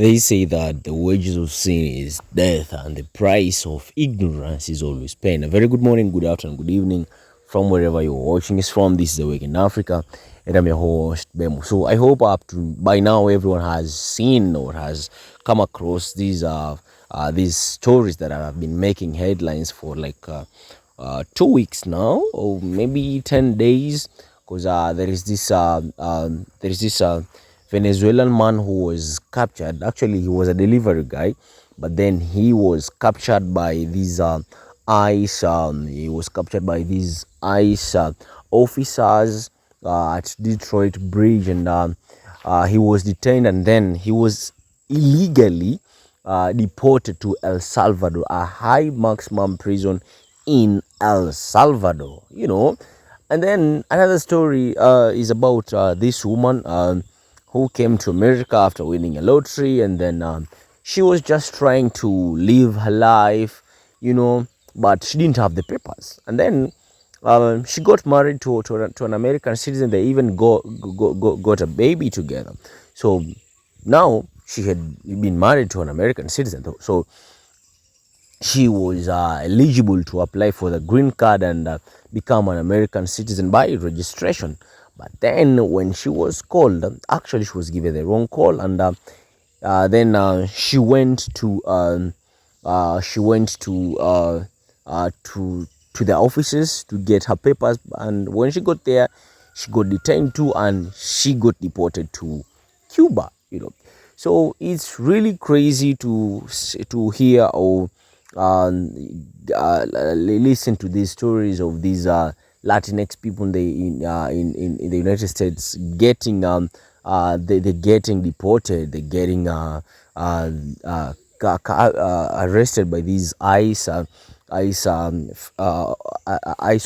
They say that the wages of sin is death and the price of ignorance is always pain. A very good morning, good afternoon, good evening from wherever you're watching us from. This is The Week in Africa, and I'm your host, Bemu. So I hope up to by now everyone has seen or has come across these stories that have been making headlines for like 2 weeks now, or maybe 10 days, because there is this Venezuelan man who was captured. Actually, he was a delivery guy, but then he was captured by these ICE. He was captured by these ICE officers at Detroit Bridge, and he was detained, and then he was illegally deported to El Salvador, a high maximum prison in El Salvador. And then another story is about this woman who came to America after winning a lottery, and then she was just trying to live her life, but she didn't have the papers. And then she got married to an American citizen. They even got a baby together. So now she had been married to an American citizen. So she was eligible to apply for the green card and become an American citizen by registration. But then when she was called, actually she was given the wrong call, and then she went to to the offices to get her papers. And when she got there, she got detained too, and she got deported to Cuba. So it's really crazy to hear or listen to these stories of these Latinx people in the United States getting they're getting deported, they're getting arrested by these ICE ICE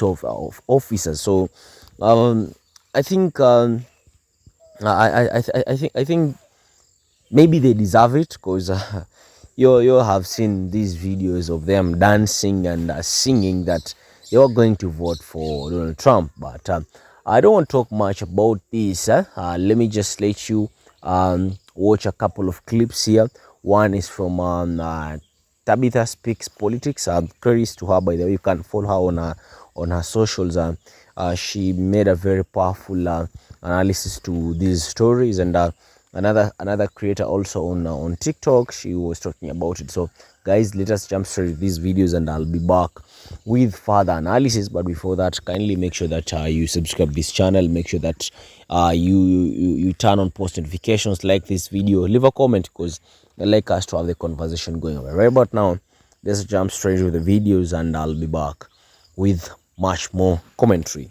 of officers. So I think I think maybe they deserve it, because you have seen these videos of them dancing and singing that you're going to vote for Donald Trump. But I don't want to talk much about this. Let me just let you watch a couple of clips here. One is from Tabitha Speaks Politics. Credits to her, by the way. You can follow her on her socials. She made a very powerful analysis to these stories, and another creator also on TikTok, she was talking about it. So guys, let us jump straight to these videos, and I'll be back with further analysis. But before that, kindly make sure that you subscribe this channel, make sure that you turn on post notifications, like this video, leave a comment, because I like us to have the conversation going on. Right about now, let's jump straight to the videos, and I'll be back with much more commentary.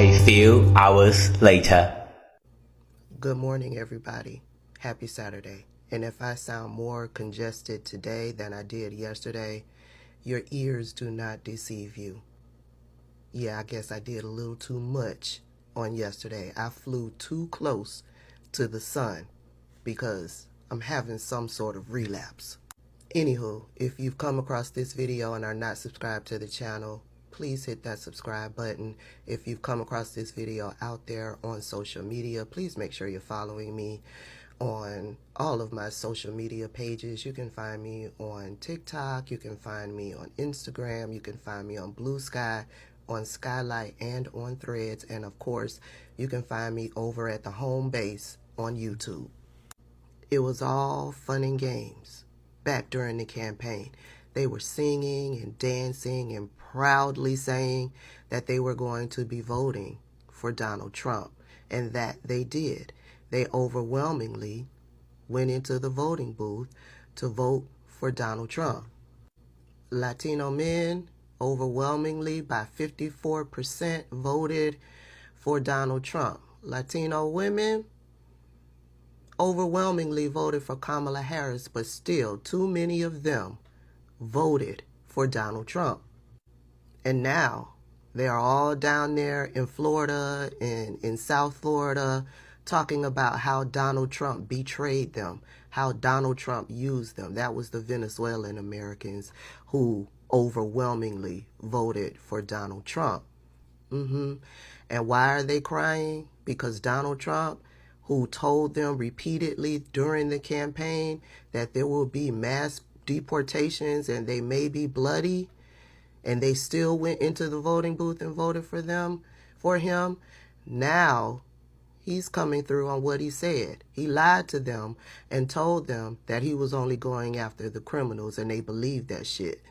A few hours later. Good morning, everybody. Happy Saturday. And if I sound more congested today than I did yesterday, your ears do not deceive you. Yeah, I guess I did a little too much on yesterday. I flew too close to the sun because I'm having some sort of relapse. Anywho, if you've come across this video and are not subscribed to the channel, please hit that subscribe button. If you've come across this video out there on social media, please make sure you're following me on all of my social media pages. You can find me on TikTok, you can find me on Instagram, you can find me on Blue Sky, on Skylight, and on Threads, and of course, you can find me over at the home base on YouTube. It was all fun and games back during the campaign. They were singing and dancing and proudly saying that they were going to be voting for Donald Trump, and that they did. They overwhelmingly went into the voting booth to vote for Donald Trump. Latino men overwhelmingly by 54% voted for Donald Trump. Latino women overwhelmingly voted for Kamala Harris, but still too many of them voted for Donald Trump. And now They are all down there in Florida and in South Florida talking about how Donald Trump betrayed them, how Donald Trump used them. That was the Venezuelan Americans who overwhelmingly voted for Donald Trump. And why are they crying? Because Donald Trump, who told them repeatedly during the campaign that there will be mass deportations and they may be bloody, and they still went into the voting booth and voted for him. Now he's coming through on what he said. He lied to them and told them that he was only going after the criminals, and they believed that shit.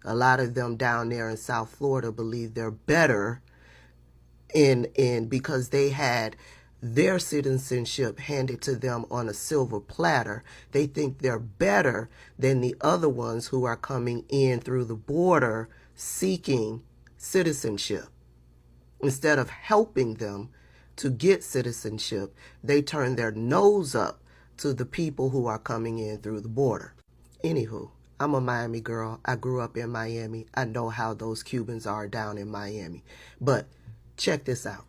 A lot of them down there in South Florida believe they're better because they had their citizenship handed to them on a silver platter. They think they're better than the other ones who are coming in through the border seeking citizenship. Instead of helping them to get citizenship, they turn their nose up to the people who are coming in through the border. Anywho, I'm a Miami girl. I grew up in Miami. I know how those Cubans are down in Miami. But check this out.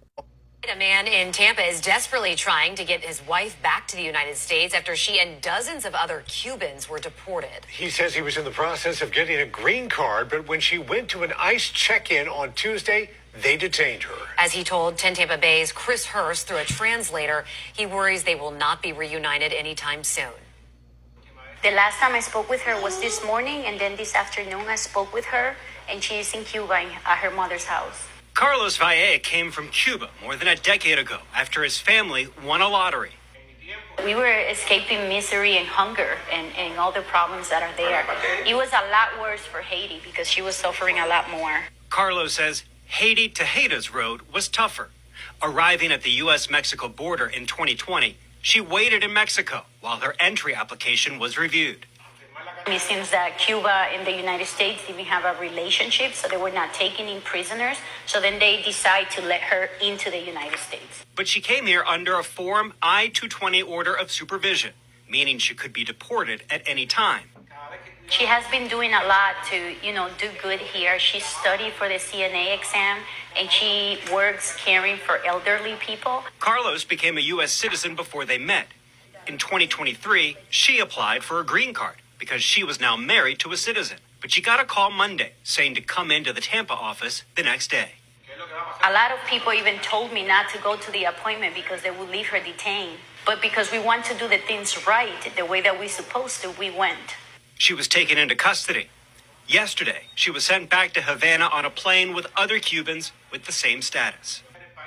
A man in Tampa is desperately trying to get his wife back to the United States after she and dozens of other Cubans were deported. He says he was in the process of getting a green card, but when she went to an ICE check-in on Tuesday, they detained her. As he told 10 Tampa Bay's Chris Hurst through a translator, he worries they will not be reunited anytime soon. The last time I spoke with her was this morning, and then this afternoon I spoke with her, and she is in Cuba at her mother's house. Carlos Valle came from Cuba more than a decade ago after his family won a lottery. We were escaping misery and hunger and all the problems that are there. It was a lot worse for Haiti because she was suffering a lot more. Carlos says Haiti to Haita's road was tougher. Arriving at the U.S.-Mexico border in 2020, she waited in Mexico while her entry application was reviewed. It seems that Cuba and the United States didn't have a relationship, so they were not taking in prisoners. So then they decide to let her into the United States. But she came here under a Form I-220 order of supervision, meaning she could be deported at any time. She has been doing a lot to, do good here. She studied for the CNA exam, and she works caring for elderly people. Carlos became a U.S. citizen before they met. In 2023, she applied for a green card because she was now married to a citizen. But she got a call Monday saying to come into the Tampa office the next day. A lot of people even told me not to go to the appointment because they would leave her detained. But because we want to do the things right, the way that we're supposed to, we went. She was taken into custody. Yesterday, she was sent back to Havana on a plane with other Cubans with the same status.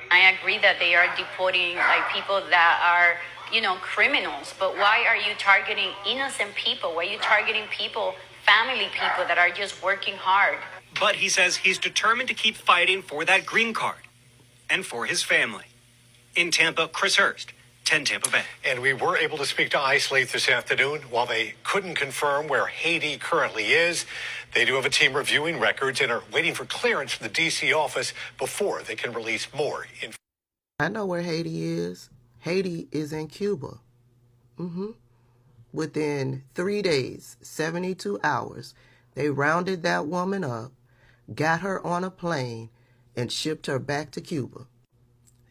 I agree that they are deporting people that are criminals, but why are you targeting innocent people? Why are you targeting people, family people that are just working hard? But he says he's determined to keep fighting for that green card and for his family. In Tampa, Chris Hurst, 10 Tampa Bay. And we were able to speak to ICE late this afternoon. While they couldn't confirm where Haiti currently is, they do have a team reviewing records and are waiting for clearance from the D.C. office before they can release more information. I know where Haiti is. Haiti is in Cuba. Within 3 days, 72 hours, they rounded that woman up, got her on a plane, and shipped her back to Cuba.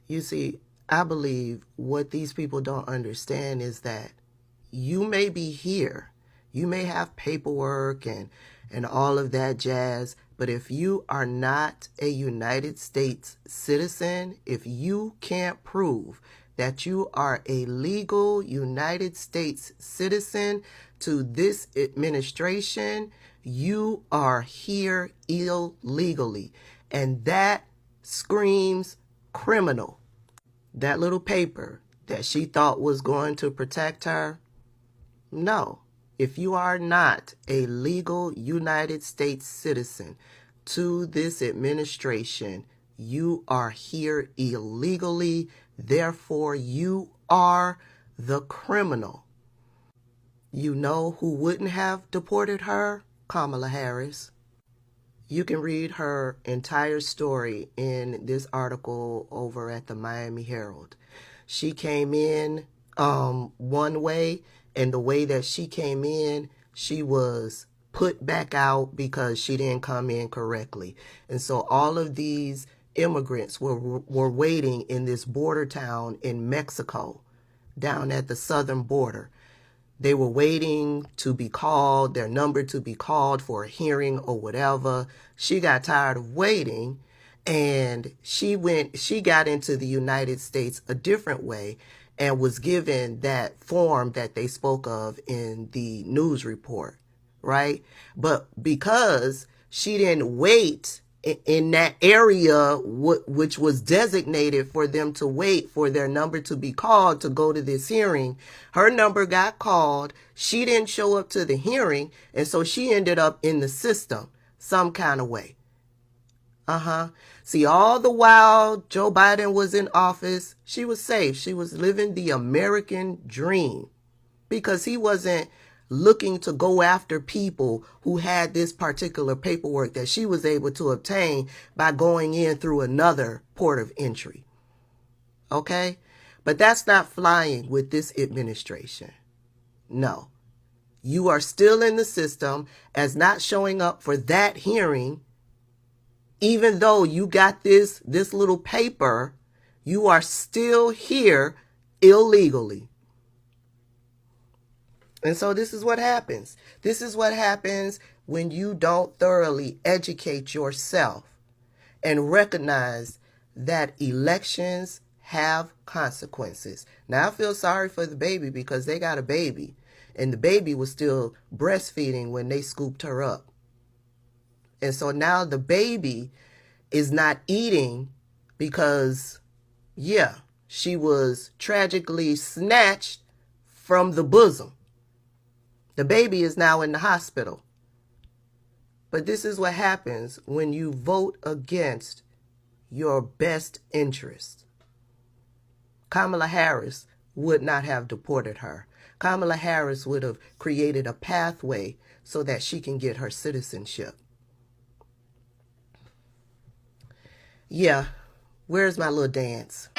You see, I believe what these people don't understand is that you may be here, you may have paperwork and all of that jazz, but if you are not a United States citizen, if you can't prove that you are a legal United States citizen to this administration, you are here illegally. And that screams criminal. That little paper that she thought was going to protect her, no. If you are not a legal United States citizen to this administration, you are here illegally. Therefore, you are the criminal. You know who wouldn't have deported her? Kamala Harris. You can read her entire story in this article over at the Miami Herald. She came in one way, and the way that she came in, she was put back out because she didn't come in correctly. And so all of these immigrants were waiting in this border town in Mexico, down at the southern border. They were waiting to be called, their number to be called for a hearing or whatever. She got tired of waiting, and she got into the United States a different way and was given that form that they spoke of in the news report, right? But because she didn't wait in that area which was designated for them to wait for their number to be called to go to this hearing, her number got called. She didn't show up to the hearing, and so she ended up in the system some kind of way. See, all the while Joe Biden was in office, she was safe. She was living the American dream because he wasn't looking to go after people who had this particular paperwork that she was able to obtain by going in through another port of entry. Okay? But that's not flying with this administration. No. You are still in the system as not showing up for that hearing. Even though you got this little paper, you are still here illegally. And so this is what happens. This is what happens when you don't thoroughly educate yourself and recognize that elections have consequences. Now, I feel sorry for the baby because they got a baby, and the baby was still breastfeeding when they scooped her up. And so now the baby is not eating because, yeah, she was tragically snatched from the bosom. The baby is now in the hospital. But this is what happens when you vote against your best interest. Kamala Harris would not have deported her. Kamala Harris would have created a pathway so that she can get her citizenship. Yeah, where's my little dance?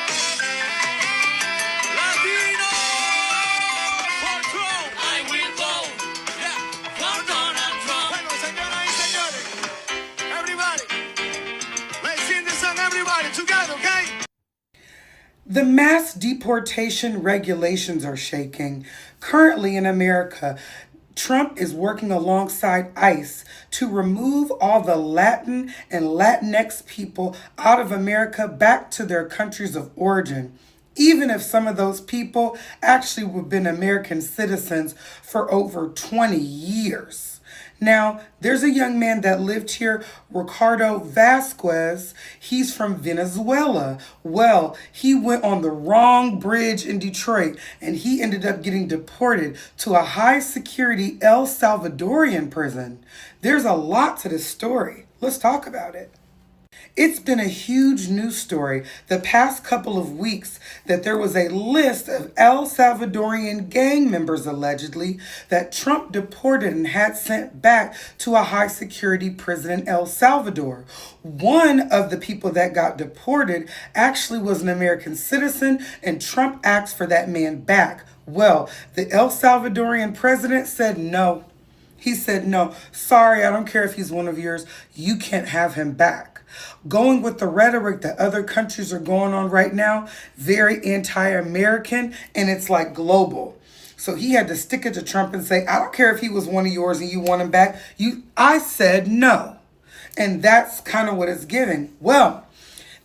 The mass deportation regulations are shaking. Currently in America, Trump is working alongside ICE to remove all the Latin and Latinx people out of America back to their countries of origin, even if some of those people actually have been American citizens for over 20 years. Now, there's a young man that lived here, Ricardo Vasquez. He's from Venezuela. Well, he went on the wrong bridge in Detroit, and he ended up getting deported to a high-security El Salvadorian prison. There's a lot to this story. Let's talk about it. It's been a huge news story the past couple of weeks that there was a list of El Salvadorian gang members, allegedly, that Trump deported and had sent back to a high security prison in El Salvador. One of the people that got deported actually was an American citizen, and Trump asked for that man back. Well, the El Salvadorian president said no. He said, no, sorry, I don't care if he's one of yours. You can't have him back. Going with the rhetoric that other countries are going on right now, very anti-American, and it's like global. So he had to stick it to Trump and say, I don't care if he was one of yours and you want him back. I said no. And that's kind of what it's giving. Well,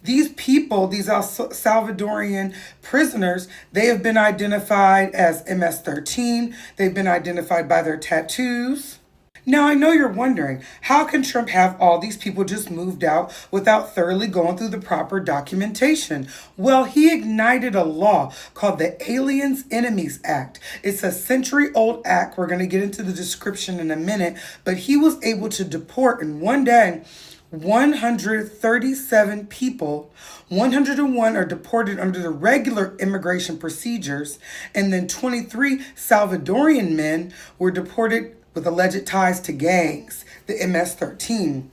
these people, these El Salvadorian prisoners, they have been identified as MS-13. They've been identified by their tattoos. Now, I know you're wondering, how can Trump have all these people just moved out without thoroughly going through the proper documentation? Well, he ignited a law called the Aliens Enemies Act. It's a century-old act. We're going to get into the description in a minute, but he was able to deport in one day 137 people. 101 are deported under the regular immigration procedures, and then 23 Salvadorian men were deported with alleged ties to gangs, the MS-13.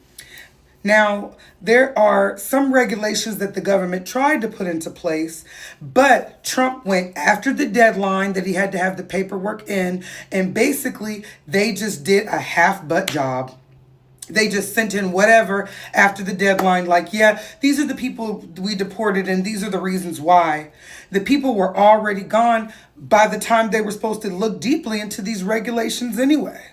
Now, there are some regulations that the government tried to put into place, but Trump went after the deadline that he had to have the paperwork in, and basically they just did a half butt job. They just sent in whatever after the deadline, like, yeah, these are the people we deported and these are the reasons why. The people were already gone by the time they were supposed to look deeply into these regulations anyway.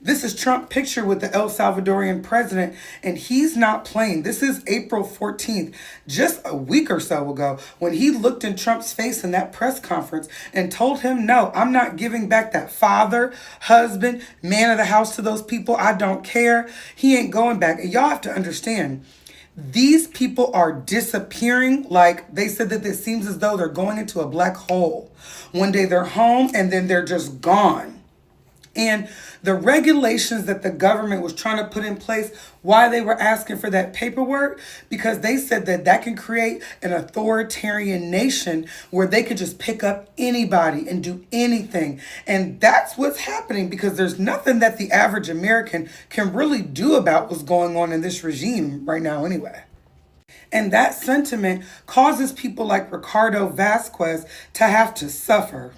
This is Trump picture with the El Salvadorian president, and he's not playing. This is April 14th, just a week or so ago, when he looked in Trump's face in that press conference and told him, no, I'm not giving back that father, husband, man of the house to those people. I don't care. He ain't going back. And y'all have to understand, these people are disappearing. Like they said that it seems as though they're going into a black hole. One day they're home and then they're just gone. And the regulations that the government was trying to put in place, why they were asking for that paperwork, because they said that that can create an authoritarian nation where they could just pick up anybody and do anything. And that's what's happening, because there's nothing that the average American can really do about what's going on in this regime right now anyway. And that sentiment causes people like Ricardo Vasquez to have to suffer.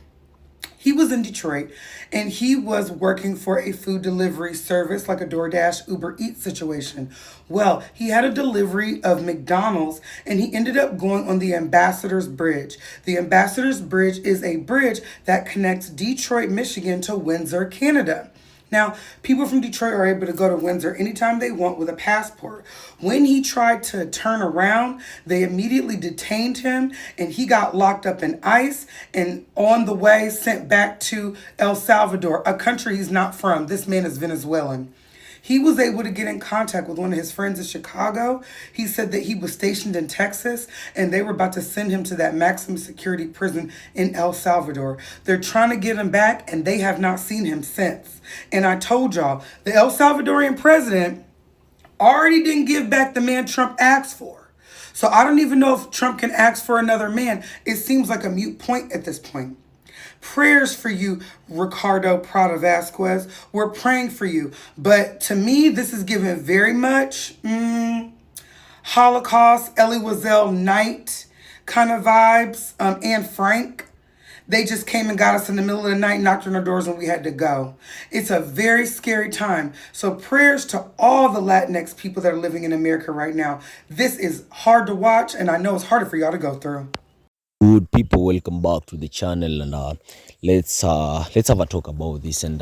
He was in Detroit and he was working for a food delivery service like a DoorDash, Uber Eats situation. Well, he had a delivery of McDonald's and he ended up going on the Ambassador's Bridge. The Ambassador's Bridge is a bridge that connects Detroit, Michigan to Windsor, Canada. Now, people from Detroit are able to go to Windsor anytime they want with a passport. When he tried to turn around, they immediately detained him and he got locked up in ICE and on the way sent back to El Salvador, a country he's not from. This man is Venezuelan. He was able to get in contact with one of his friends in Chicago. He said that he was stationed in Texas and they were about to send him to that maximum security prison in El Salvador. They're trying to get him back and they have not seen him since. And I told y'all, the El Salvadorian president already didn't give back the man Trump asked for. So I don't even know if Trump can ask for another man. It seems like a moot point at this point. Prayers for you, Ricardo Prada Vasquez. We're praying for you. But to me, this is given very much Holocaust, Elie Wiesel Night kind of vibes. Anne Frank. They just came and got us in the middle of the night, knocked on our doors, and we had to go. It's a very scary time. So prayers to all the Latinx people that are living in America right now. This is hard to watch, and I know it's harder for y'all to go through. Good people, welcome back to the channel, and let's have a talk about this. And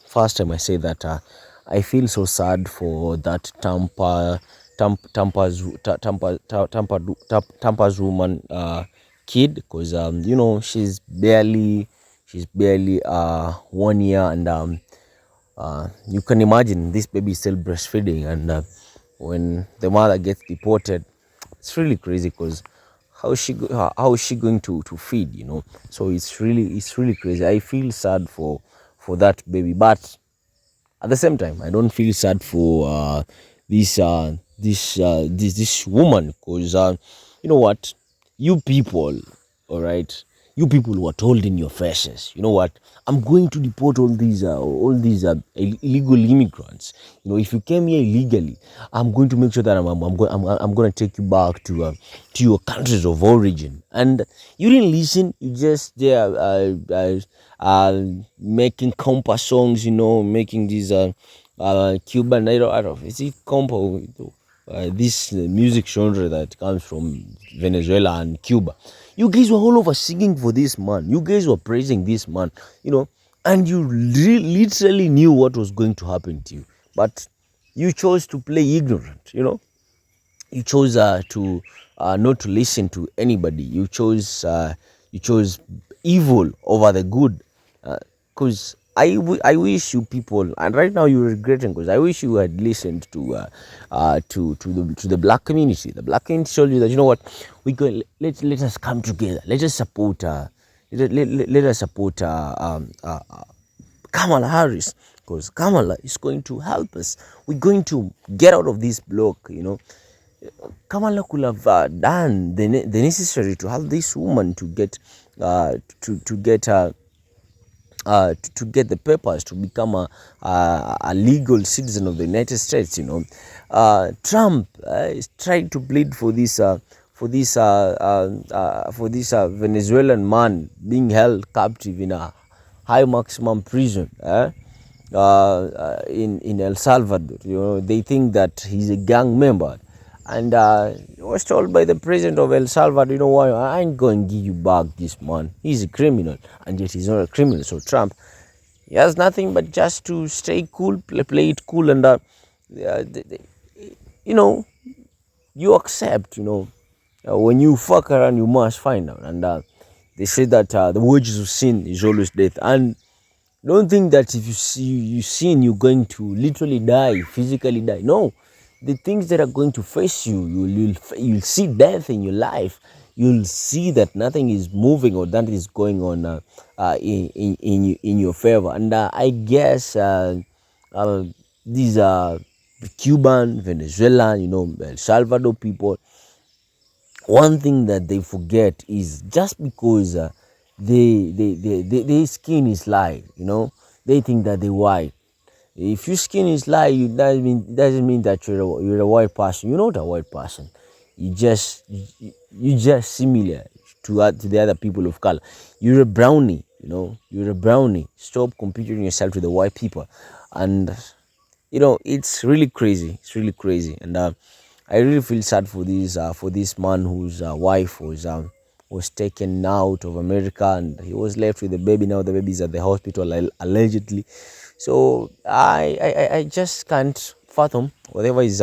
first time I say that I feel so sad for that Tampa's woman kid, because you know, she's barely 1 year, and you can imagine this baby is still breastfeeding, and when the mother gets deported, it's really crazy, because how is she going to feed, you know? So it's really crazy. I feel sad for that baby, but at the same time I don't feel sad for this woman, because you know what, you people, all right, you people were told in your faces, you know what, I'm going to deport all these illegal immigrants. You know, if you came here illegally, I'm going to make sure that I'm going to take you back to your countries of origin. And you didn't listen. You just there making compa songs, you know, making these Cuban, I don't know, is it compa? This music genre that comes from Venezuela and Cuba. You guys were all over singing for this man. You guys were praising this man, you know, and you literally knew what was going to happen to you. But you chose to play ignorant, you know. You chose to not to listen to anybody. You chose evil over the good, because I wish you people, and right now you're regretting, because I wish you had listened to the black community. The black community told you that, you know what, we go, let us come together, let us support let us support Kamala Harris, because Kamala is going to help us. We're going to get out of this block, you know. Kamala could have done the necessary to help this woman to get to get the papers to become a legal citizen of the United States. Trump is trying to plead for this Venezuelan man being held captive in a high maximum prison. In El Salvador. They think that he's a gang member, and he was told by the president of El Salvador, you know what, I ain't going to give you back this man. He's a criminal, and yet he's not a criminal. So Trump, he has nothing but just to stay cool, play it cool, and you know, you accept. When you fuck around, you must find out, and they say that the wages of sin is always death, and don't think that if you sin, you're going to literally die, physically die. No, the things that are going to face you, you'll see death in your life. You'll see that nothing is moving or that is going on in your favor. And I guess these are Cuban, Venezuelan, El Salvador people. One thing that they forget is just because their skin is light, they think that they white. If your skin is light, doesn't mean that you're a white person. You're not a white person. You just similar to the other people of color. You're a brownie. You're a brownie. Stop comparing yourself to the white people, and it's really crazy. It's really crazy, and I really feel sad for this man whose wife was taken out of America, and he was left with the baby. Now the baby's at the hospital, allegedly. So I just can't fathom whatever is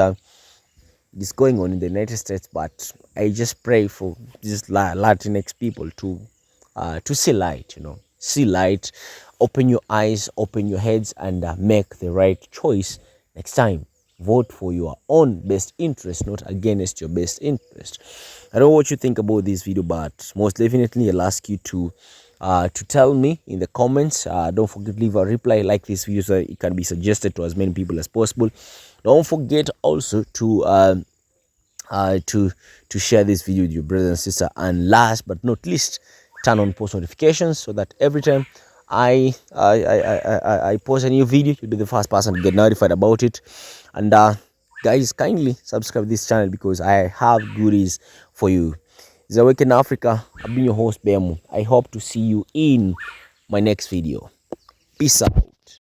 going on in the United States. But I just pray for these Latinx people to see light. See light. Open your eyes, open your heads, and make the right choice next time. Vote for your own best interest, not against your best interest. I don't know what you think about this video, but most definitely I'll ask you to tell me in the comments. Don't forget to leave a reply, like this video so it can be suggested to as many people as possible. Don't forget also to share this video with your brothers and sisters, and last but not least, turn on post notifications so that every time I post a new video, you'll be the first person to get notified about it. And guys, kindly subscribe to this channel because I have goodies for you. It's Awaken Africa. I've been your host, Bemu. I hope to see you in my next video. Peace out.